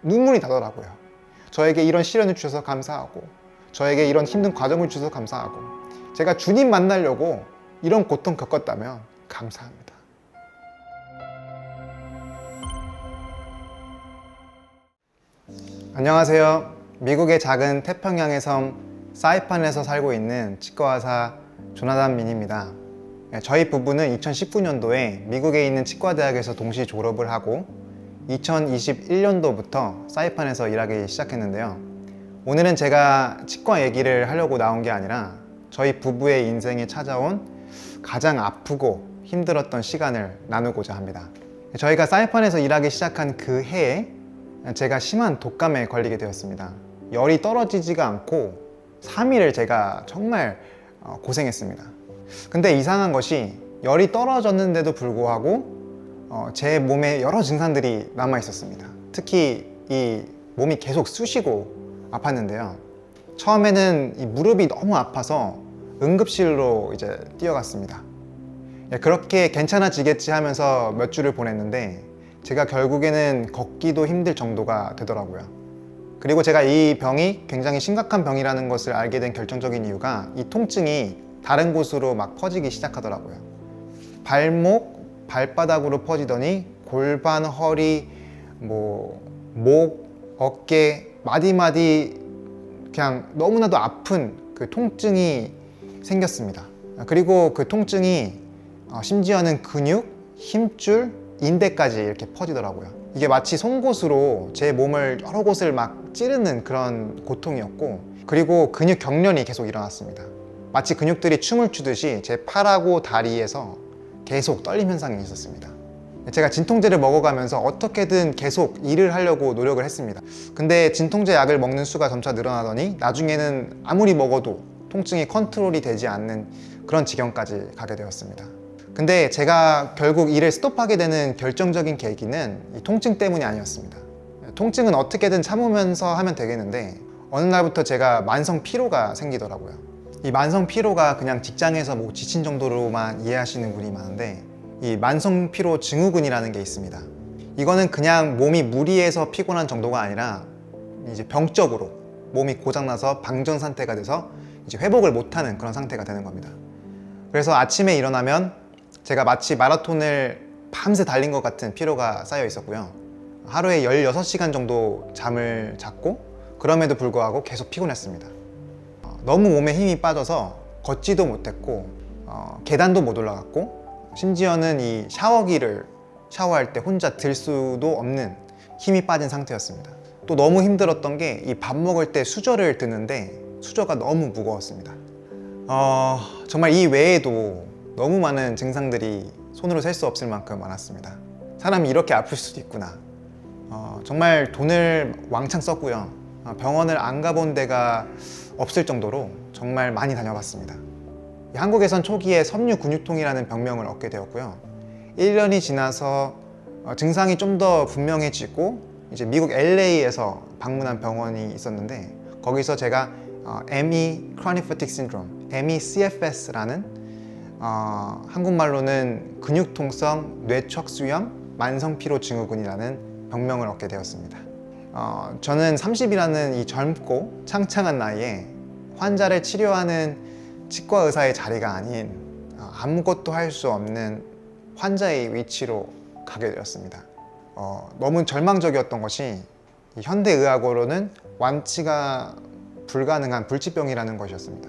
눈물이 나더라고요. 저에게 이런 시련을 주셔서 감사하고, 저에게 이런 힘든 과정을 주셔서 감사하고, 제가 주님 만나려고 이런 고통 겪었다면 감사합니다. 안녕하세요. 미국의 작은 태평양의 섬 사이판에서 살고 있는 치과의사 조나단 민입니다. 저희 부부는 2019년도에 미국에 있는 치과대학에서 동시 졸업을 하고 2021년도부터 사이판에서 일하기 시작했는데요. 오늘은 제가 치과 얘기를 하려고 나온 게 아니라 저희 부부의 인생에 찾아온 가장 아프고 힘들었던 시간을 나누고자 합니다. 저희가 사이판에서 일하기 시작한 그 해에 제가 심한 독감에 걸리게 되었습니다. 열이 떨어지지가 않고 3일을 제가 정말 고생했습니다. 근데 이상한 것이 열이 떨어졌는데도 불구하고 제 몸에 여러 증상들이 남아 있었습니다. 특히 이 몸이 계속 쑤시고 아팠는데요. 처음에는 이 무릎이 너무 아파서 응급실로 이제 뛰어갔습니다. 그렇게 괜찮아지겠지 하면서 몇 주를 보냈는데 제가 결국에는 걷기도 힘들 정도가 되더라고요. 그리고 제가 이 병이 굉장히 심각한 병이라는 것을 알게 된 결정적인 이유가 이 통증이 다른 곳으로 막 퍼지기 시작하더라고요. 발목, 발바닥으로 퍼지더니 골반, 허리, 목, 어깨, 마디마디 그냥 너무나도 아픈 그 통증이 생겼습니다. 그리고 그 통증이 심지어는 근육, 힘줄, 인대까지 이렇게 퍼지더라고요. 이게 마치 송곳으로 제 몸을 여러 곳을 막 찌르는 그런 고통이었고, 그리고 근육 경련이 계속 일어났습니다. 마치 근육들이 춤을 추듯이 제 팔하고 다리에서 계속 떨림 현상이 있었습니다. 제가 진통제를 먹어가면서 어떻게든 계속 일을 하려고 노력을 했습니다. 근데 진통제 약을 먹는 수가 점차 늘어나더니 나중에는 아무리 먹어도 통증이 컨트롤이 되지 않는 그런 지경까지 가게 되었습니다. 근데 제가 결국 일을 스톱하게 되는 결정적인 계기는 이 통증 때문이 아니었습니다. 통증은 어떻게든 참으면서 하면 되겠는데 어느 날부터 제가 만성 피로가 생기더라고요. 이 만성 피로가 그냥 직장에서 지친 정도로만 이해하시는 분이 많은데 이 만성 피로 증후군이라는 게 있습니다. 이거는 그냥 몸이 무리해서 피곤한 정도가 아니라 이제 병적으로 몸이 고장나서 방전 상태가 돼서 이제 회복을 못하는 그런 상태가 되는 겁니다. 그래서 아침에 일어나면 제가 마치 마라톤을 밤새 달린 것 같은 피로가 쌓여 있었고요. 하루에 16시간 정도 잠을 잤고 그럼에도 불구하고 계속 피곤했습니다. 너무 몸에 힘이 빠져서 걷지도 못했고 계단도 못 올라갔고 심지어는 이 샤워기를 샤워할 때 혼자 들 수도 없는 힘이 빠진 상태였습니다. 또 너무 힘들었던 게 이 밥 먹을 때 수저를 드는데 수저가 너무 무거웠습니다. 정말 이 외에도 너무 많은 증상들이 손으로 셀 수 없을 만큼 많았습니다. 사람이 이렇게 아플 수도 있구나. 정말 돈을 왕창 썼고요. 병원을 안 가본 데가 없을 정도로 정말 많이 다녀봤습니다. 한국에선 초기에 섬유 근육통이라는 병명을 얻게 되었고요. 1년이 지나서 증상이 좀 더 분명해지고 이제 미국 LA에서 방문한 병원이 있었는데 거기서 제가 ME Chronic Fatigue Syndrome, MECFS라는 한국말로는 근육통성 뇌척수염 만성피로 증후군이라는 병명을 얻게 되었습니다. 저는 30이라는 이 젊고 창창한 나이에 환자를 치료하는 치과 의사의 자리가 아닌 아무것도 할 수 없는 환자의 위치로 가게 되었습니다. 너무 절망적이었던 것이 현대의학으로는 완치가 불가능한 불치병이라는 것이었습니다.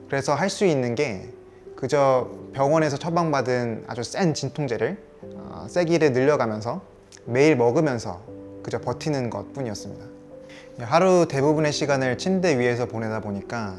그래서 할 수 있는 게 그저 병원에서 처방받은 아주 센 진통제를 세기를 늘려가면서 매일 먹으면서 그저 버티는 것 뿐이었습니다. 하루 대부분의 시간을 침대 위에서 보내다 보니까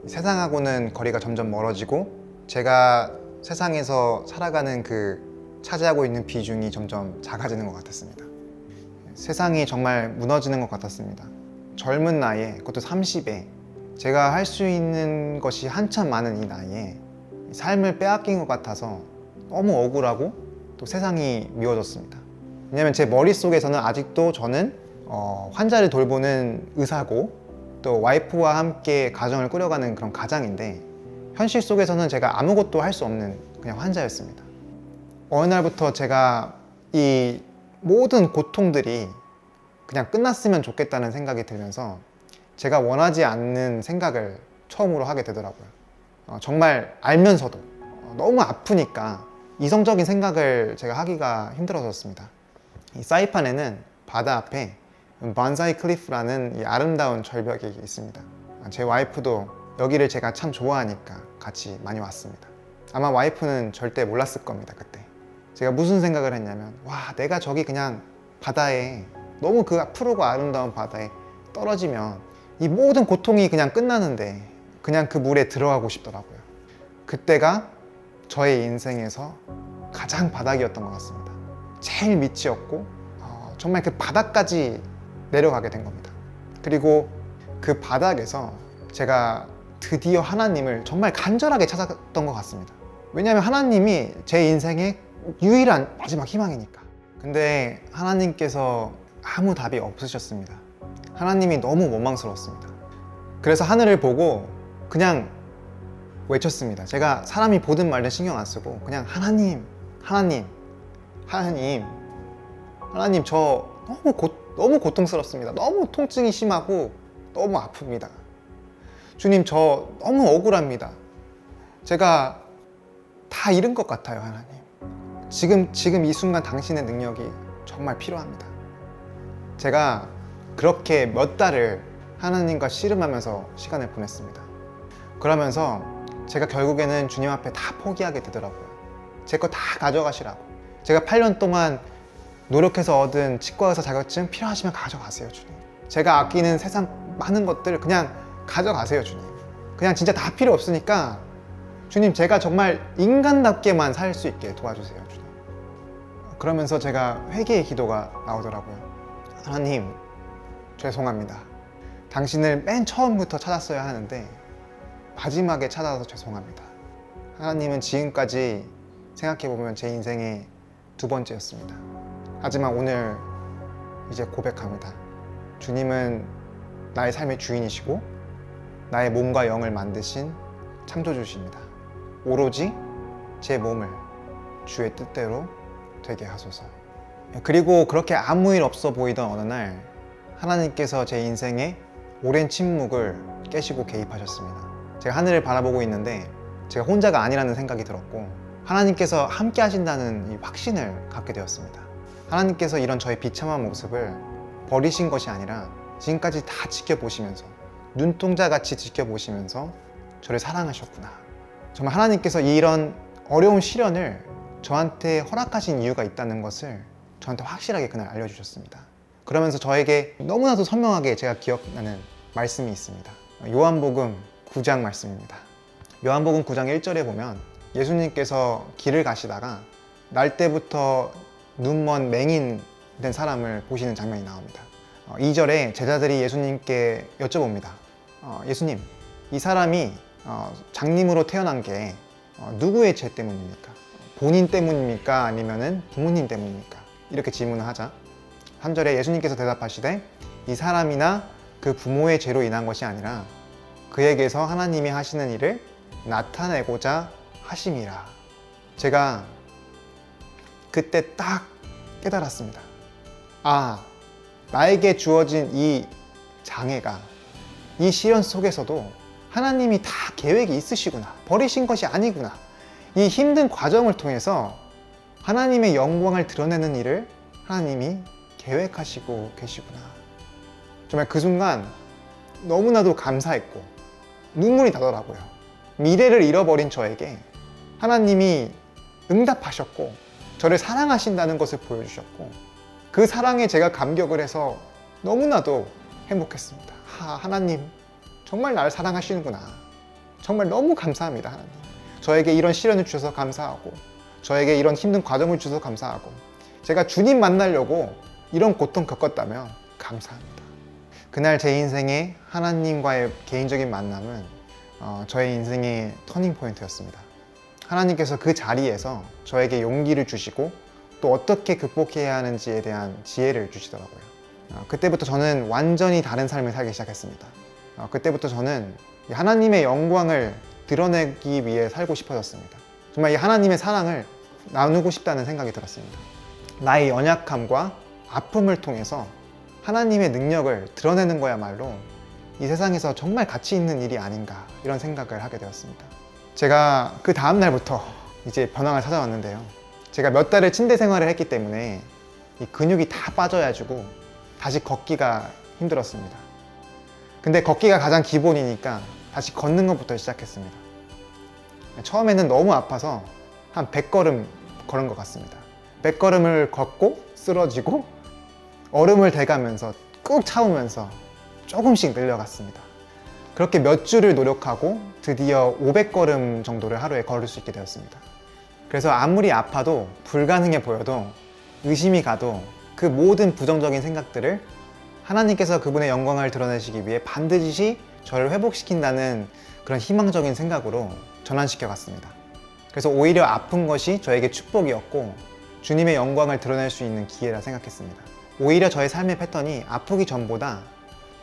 세상하고는 거리가 점점 멀어지고 제가 세상에서 살아가는 그 차지하고 있는 비중이 점점 작아지는 것 같았습니다. 세상이 정말 무너지는 것 같았습니다. 젊은 나이에, 그것도 30에 제가 할 수 있는 것이 한참 많은 이 나이에 삶을 빼앗긴 것 같아서 너무 억울하고 또 세상이 미워졌습니다. 왜냐면 제 머릿속에서는 아직도 저는 환자를 돌보는 의사고 또 와이프와 함께 가정을 꾸려가는 그런 가장인데 현실 속에서는 제가 아무것도 할 수 없는 그냥 환자였습니다. 어느 날부터 제가 이 모든 고통들이 그냥 끝났으면 좋겠다는 생각이 들면서 제가 원하지 않는 생각을 처음으로 하게 되더라고요. 정말 알면서도 너무 아프니까 이성적인 생각을 제가 하기가 힘들어졌습니다. 이 사이판에는 바다 앞에 반사이 클리프라는 이 아름다운 절벽이 있습니다. 제 와이프도 여기를 제가 참 좋아하니까 같이 많이 왔습니다. 아마 와이프는 절대 몰랐을 겁니다. 그때 제가 무슨 생각을 했냐면, 와, 내가 저기 그냥 바다에, 너무 그 푸르고 아름다운 바다에 떨어지면 이 모든 고통이 그냥 끝나는데 그냥 그 물에 들어가고 싶더라고요. 그때가 저의 인생에서 가장 바닥이었던 것 같습니다. 제일 밑이었고 정말 그 바닥까지 내려가게 된 겁니다. 그리고 그 바닥에서 제가 드디어 하나님을 정말 간절하게 찾았던 것 같습니다. 왜냐하면 하나님이 제 인생의 유일한 마지막 희망이니까. 근데 하나님께서 아무 답이 없으셨습니다. 하나님이 너무 원망스러웠습니다. 그래서 하늘을 보고 그냥 외쳤습니다. 제가 사람이 보든 말든 신경 안 쓰고 그냥 하나님, 저 너무 고통스럽습니다. 너무 통증이 심하고 너무 아픕니다. 주님, 저 너무 억울합니다. 제가 다 잃은 것 같아요, 하나님. 지금 이 순간 당신의 능력이 정말 필요합니다. 제가 그렇게 몇 달을 하나님과 씨름하면서 시간을 보냈습니다. 그러면서 제가 결국에는 주님 앞에 다 포기하게 되더라고요. 제 거 다 가져가시라고. 제가 8년 동안 노력해서 얻은 치과의사 자격증 필요하시면 가져가세요, 주님. 제가 아끼는 세상 많은 것들 그냥 가져가세요, 주님. 그냥 진짜 다 필요 없으니까 주님, 제가 정말 인간답게만 살 수 있게 도와주세요, 주님. 그러면서 제가 회개의 기도가 나오더라고요. 하나님, 죄송합니다. 당신을 맨 처음부터 찾았어야 하는데 마지막에 찾아서 죄송합니다. 하나님은 지금까지 생각해보면 제 인생의 두 번째였습니다. 하지만 오늘 이제 고백합니다. 주님은 나의 삶의 주인이시고 나의 몸과 영을 만드신 창조주십니다. 오로지 제 몸을 주의 뜻대로 되게 하소서. 그리고 그렇게 아무 일 없어 보이던 어느 날 하나님께서 제 인생에 오랜 침묵을 깨시고 개입하셨습니다. 제가 하늘을 바라보고 있는데 제가 혼자가 아니라는 생각이 들었고 하나님께서 함께 하신다는 이 확신을 갖게 되었습니다. 하나님께서 이런 저의 비참한 모습을 버리신 것이 아니라 지금까지 다 지켜보시면서 눈동자같이 지켜보시면서 저를 사랑하셨구나. 정말 하나님께서 이런 어려운 시련을 저한테 허락하신 이유가 있다는 것을 저한테 확실하게 그날 알려주셨습니다. 그러면서 저에게 너무나도 선명하게 제가 기억나는 말씀이 있습니다. 요한복음 9장 말씀입니다. 요한복음 9장 1절에 보면 예수님께서 길을 가시다가 날 때부터 눈먼 맹인 된 사람을 보시는 장면이 나옵니다. 2절에 제자들이 예수님께 여쭤봅니다. 예수님, 이 사람이 장님으로 태어난 게 누구의 죄 때문입니까? 본인 때문입니까? 아니면은 부모님 때문입니까? 이렇게 질문을 하자 3절에 예수님께서 대답하시되 이 사람이나 그 부모의 죄로 인한 것이 아니라 그에게서 하나님이 하시는 일을 나타내고자 하심이라. 제가 그때 딱 깨달았습니다. 아, 나에게 주어진 이 장애가 이 시련 속에서도 하나님이 다 계획이 있으시구나. 버리신 것이 아니구나. 이 힘든 과정을 통해서 하나님의 영광을 드러내는 일을 하나님이 계획하시고 계시구나. 정말 그 순간 너무나도 감사했고 눈물이 나더라고요. 미래를 잃어버린 저에게 하나님이 응답하셨고 저를 사랑하신다는 것을 보여주셨고 그 사랑에 제가 감격을 해서 너무나도 행복했습니다. 하나님 정말 나를 사랑하시는구나. 정말 너무 감사합니다. 하나님, 저에게 이런 시련을 주셔서 감사하고 저에게 이런 힘든 과정을 주셔서 감사하고 제가 주님 만나려고 이런 고통 겪었다면 감사합니다. 그날 제 인생에 하나님과의 개인적인 만남은 저의 인생의 터닝 포인트였습니다. 하나님께서 그 자리에서 저에게 용기를 주시고 또 어떻게 극복해야 하는지에 대한 지혜를 주시더라고요. 그때부터 저는 완전히 다른 삶을 살기 시작했습니다. 그때부터 저는 하나님의 영광을 드러내기 위해 살고 싶어졌습니다. 정말 이 하나님의 사랑을 나누고 싶다는 생각이 들었습니다. 나의 연약함과 아픔을 통해서 하나님의 능력을 드러내는 거야말로 이 세상에서 정말 가치 있는 일이 아닌가 이런 생각을 하게 되었습니다. 제가 그 다음 날부터 이제 변화가 찾아왔는데요. 제가 몇 달을 침대 생활을 했기 때문에 이 근육이 다 빠져가지고 다시 걷기가 힘들었습니다. 근데 걷기가 가장 기본이니까 다시 걷는 것부터 시작했습니다. 처음에는 너무 아파서 한 100걸음 걸은 것 같습니다. 100걸음을 걷고 쓰러지고 얼음을 대가면서 꾹 참으면서 조금씩 늘려갔습니다. 그렇게 몇 주를 노력하고 드디어 500걸음 정도를 하루에 걸을 수 있게 되었습니다. 그래서 아무리 아파도 불가능해 보여도 의심이 가도 그 모든 부정적인 생각들을 하나님께서 그분의 영광을 드러내시기 위해 반드시 저를 회복시킨다는 그런 희망적인 생각으로 전환시켜 갔습니다. 그래서 오히려 아픈 것이 저에게 축복이었고 주님의 영광을 드러낼 수 있는 기회라 생각했습니다. 오히려 저의 삶의 패턴이 아프기 전보다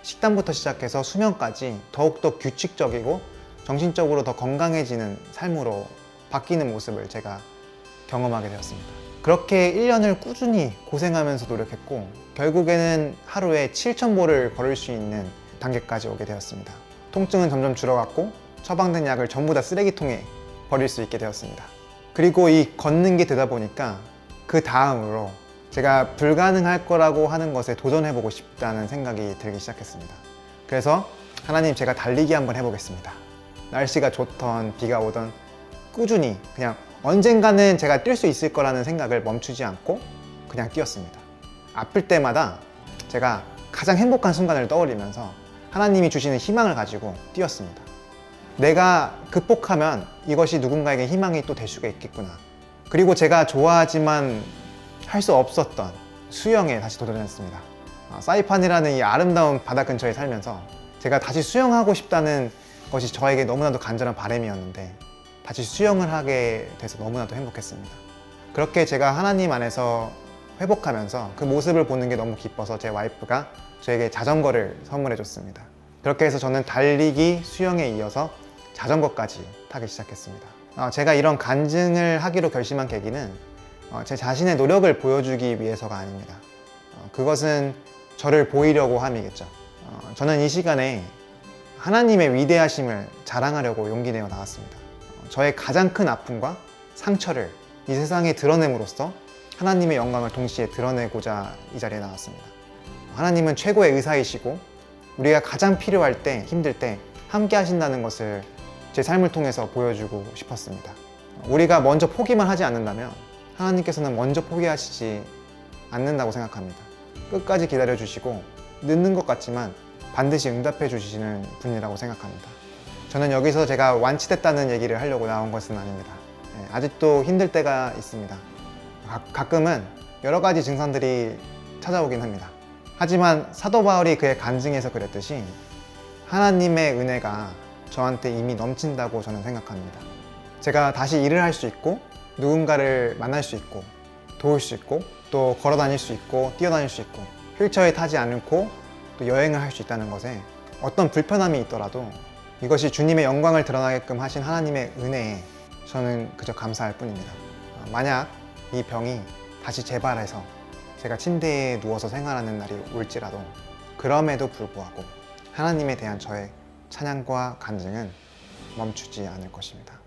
식단부터 시작해서 수면까지 더욱더 규칙적이고 정신적으로 더 건강해지는 삶으로 바뀌는 모습을 제가 경험하게 되었습니다. 그렇게 1년을 꾸준히 고생하면서 노력했고 결국에는 하루에 7,000보를 걸을 수 있는 단계까지 오게 되었습니다. 통증은 점점 줄어갔고 처방된 약을 전부 다 쓰레기통에 버릴 수 있게 되었습니다. 그리고 이 걷는 게 되다 보니까 그 다음으로 제가 불가능할 거라고 하는 것에 도전해보고 싶다는 생각이 들기 시작했습니다. 그래서 하나님, 제가 달리기 한번 해보겠습니다. 날씨가 좋던 비가 오던 꾸준히 그냥 언젠가는 제가 뛸 수 있을 거라는 생각을 멈추지 않고 그냥 뛰었습니다. 아플 때마다 제가 가장 행복한 순간을 떠올리면서 하나님이 주시는 희망을 가지고 뛰었습니다. 내가 극복하면 이것이 누군가에게 희망이 또 될 수가 있겠구나. 그리고 제가 좋아하지만 할 수 없었던 수영에 다시 도전했습니다. 사이판이라는 이 아름다운 바다 근처에 살면서 제가 다시 수영하고 싶다는 것이 저에게 너무나도 간절한 바람이었는데 다시 수영을 하게 돼서 너무나도 행복했습니다. 그렇게 제가 하나님 안에서 회복하면서 그 모습을 보는 게 너무 기뻐서 제 와이프가 저에게 자전거를 선물해 줬습니다. 그렇게 해서 저는 달리기, 수영에 이어서 자전거까지 타기 시작했습니다. 제가 이런 간증을 하기로 결심한 계기는 제 자신의 노력을 보여주기 위해서가 아닙니다. 그것은 저를 보이려고 함이겠죠. 저는 이 시간에 하나님의 위대하심을 자랑하려고 용기 내어 나왔습니다. 저의 가장 큰 아픔과 상처를 이 세상에 드러냄으로써 하나님의 영광을 동시에 드러내고자 이 자리에 나왔습니다. 하나님은 최고의 의사이시고 우리가 가장 필요할 때, 힘들 때 함께 하신다는 것을 제 삶을 통해서 보여주고 싶었습니다. 우리가 먼저 포기만 하지 않는다면 하나님께서는 먼저 포기하시지 않는다고 생각합니다. 끝까지 기다려주시고 늦는 것 같지만 반드시 응답해 주시는 분이라고 생각합니다. 저는 여기서 제가 완치됐다는 얘기를 하려고 나온 것은 아닙니다. 아직도 힘들 때가 있습니다. 가끔은 여러 가지 증상들이 찾아오긴 합니다. 하지만 사도 바울이 그의 간증에서 그랬듯이 하나님의 은혜가 저한테 이미 넘친다고 저는 생각합니다. 제가 다시 일을 할 수 있고 누군가를 만날 수 있고 도울 수 있고 또 걸어 다닐 수 있고 뛰어다닐 수 있고 휠체어에 타지 않고 또 여행을 할 수 있다는 것에 어떤 불편함이 있더라도 이것이 주님의 영광을 드러나게끔 하신 하나님의 은혜에 저는 그저 감사할 뿐입니다. 만약 이 병이 다시 재발해서 제가 침대에 누워서 생활하는 날이 올지라도 그럼에도 불구하고 하나님에 대한 저의 찬양과 간증은 멈추지 않을 것입니다.